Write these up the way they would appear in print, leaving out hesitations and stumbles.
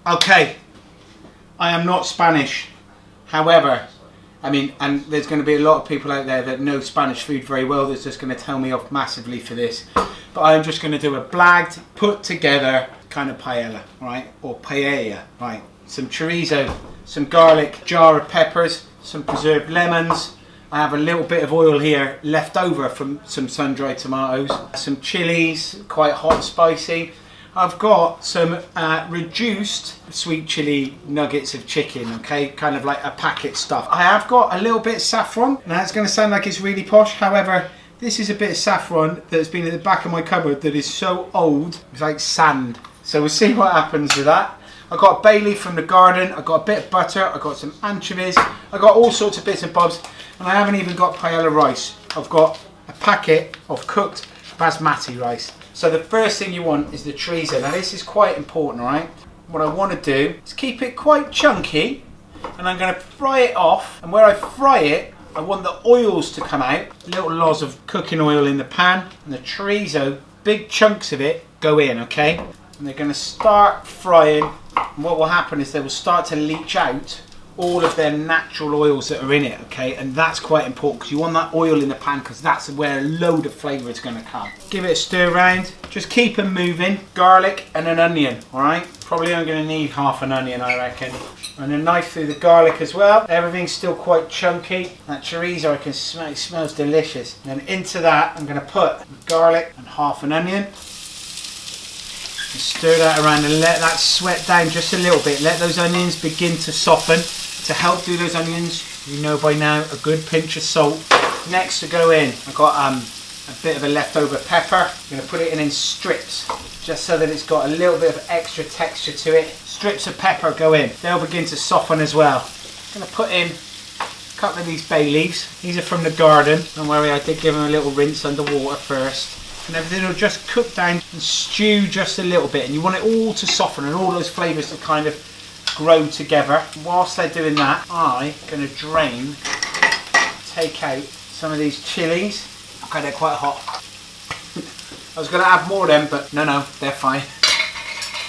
Okay, I am not Spanish. However, I mean, and there's going to be a lot of people out there that know Spanish food very well that's just going to tell me off massively for this. But I'm just going to do a blagged, put together kind of paella, right? Or paella, right? Some chorizo, some garlic, jar of peppers, some preserved lemons. I have a little bit of oil here left over from some sun-dried tomatoes. Some chilies, quite hot and spicy. I've got some reduced sweet chili nuggets of chicken, okay? Kind of like a packet stuff. I have got a little bit of saffron. Now it's going to sound like it's really posh. However, this is a bit of saffron that's been in the back of my cupboard that is so old, it's like sand. So we'll see what happens with that. I've got a bay leaf from the garden. I've got a bit of butter. I've got some anchovies. I've got all sorts of bits and bobs. And I haven't even got paella rice. I've got a packet of cooked basmati rice. So the first thing you want is the chorizo. Now this is quite important, right? What I want to do is keep it quite chunky, and I'm going to fry it off. And where I fry it, I want the oils to come out. Little lots of cooking oil in the pan, and the chorizo, big chunks of it, go in, okay? And they're going to start frying. And what will happen is they will start to leach out all of their natural oils that are in it, okay? And that's quite important because you want that oil in the pan because that's where a load of flavour is going to come. Give it a stir around, just keep them moving. Garlic and an onion, all right? Probably I'm going to need half an onion, I reckon. And a knife through the garlic as well. Everything's still quite chunky. That chorizo, I can smell, it smells delicious. And then into that, I'm going to put garlic and half an onion. And stir that around and let that sweat down just a little bit. Let those onions begin to soften. To help do those onions, you know by now, a good pinch of salt. Next to go in, I've got a bit of a leftover pepper. I'm going to put it in strips, just so that it's got a little bit of extra texture to it. Strips of pepper go in. They'll begin to soften as well. I'm going to put in a couple of these bay leaves. These are from the garden. Don't worry, I did give them a little rinse under water first. And everything will just cook down and stew just a little bit. And you want it all to soften and all those flavours to kind of grow together. Whilst they're doing that, I'm going to drain, take out some of these chilies. Okay, they're quite hot. I was going to add more of them, but no, they're fine.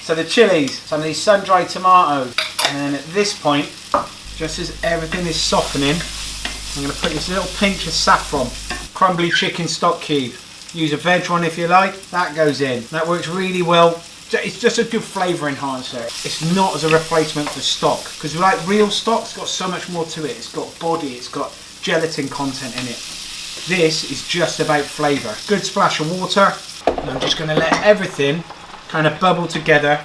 So the chilies, some of these sun-dried tomatoes, and then at this point, just as everything is softening, I'm going to put this little pinch of saffron, crumbly chicken stock cube. Use a veg one if you like. That goes in. That works really well. It's just a good flavour enhancer. It's not as a replacement for stock, because like real stock, it's got so much more to it. It's got body, it's got gelatin content in it. This is just about flavour. Good splash of water, and I'm just going to let everything kind of bubble together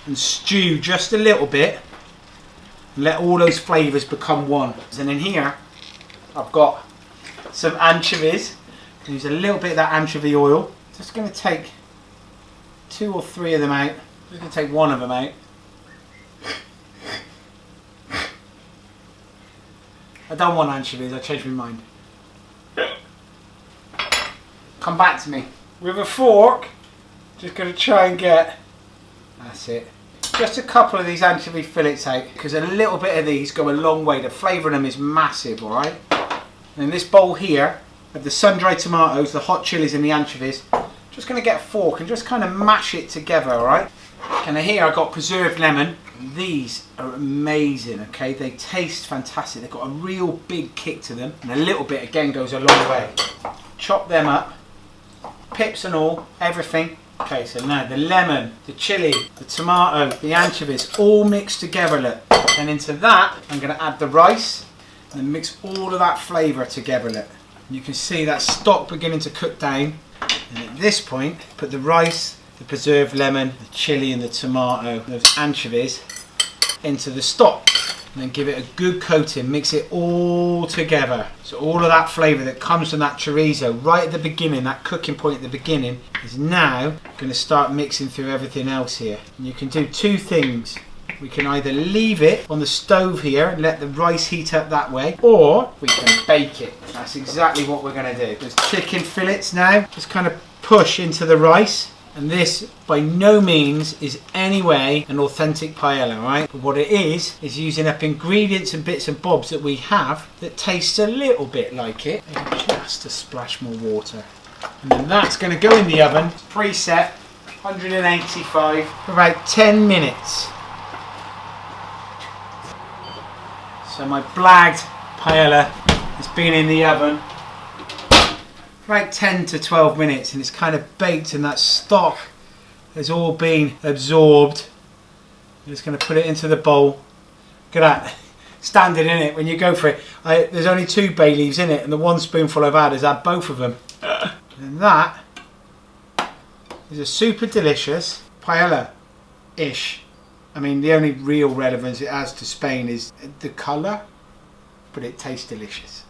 and stew just a little bit. And let all those flavours become one. And in here, I've got some anchovies. Use a little bit of that anchovy oil. Just going to take 2 or 3 of them out. I'm just going to take one of them out. I don't want anchovies, I changed my mind. Come back to me. With a fork, just going to try and get, that's it, just a couple of these anchovy fillets out, because a little bit of these go a long way. The flavour in them is massive, alright? And in this bowl here, of the sun-dried tomatoes, the hot chilies and the anchovies, just going to get a fork and just kind of mash it together, alright? And here I've got preserved lemon. These are amazing, okay? They taste fantastic. They've got a real big kick to them. And a little bit, again, goes a long way. Chop them up. Pips and all, everything. Okay, so now the lemon, the chili, the tomato, the anchovies, all mixed together, look. And into that, I'm going to add the rice and then mix all of that flavour together, look. And you can see that stock beginning to cook down. And at this point, put the rice, the preserved lemon, the chili and the tomato, those anchovies into the stock. And then give it a good coating, mix it all together. So all of that flavour that comes from that chorizo right at the beginning, that cooking point at the beginning, is now going to start mixing through everything else here. And you can do 2 things. We can either leave it on the stove here and let the rice heat up that way, or we can bake it. That's exactly what we're going to do. Those chicken fillets now just kind of push into the rice. And this, by no means, is any way an authentic paella, right? But what it is using up ingredients and bits and bobs that we have that tastes a little bit like it. Maybe just a splash more water. And then that's going to go in the oven, preset, 185, for about 10 minutes. So my blagged paella has been in the oven for about 10 to 12 minutes and it's kind of baked and that stock has all been absorbed. I'm just going to put it into the bowl. Look at that, standing in it when you go for it. There's only 2 bay leaves in it and the 1 spoonful I've had has had both of them. And that is a super delicious paella-ish. I mean, the only real relevance it has to Spain is the colour, but it tastes delicious.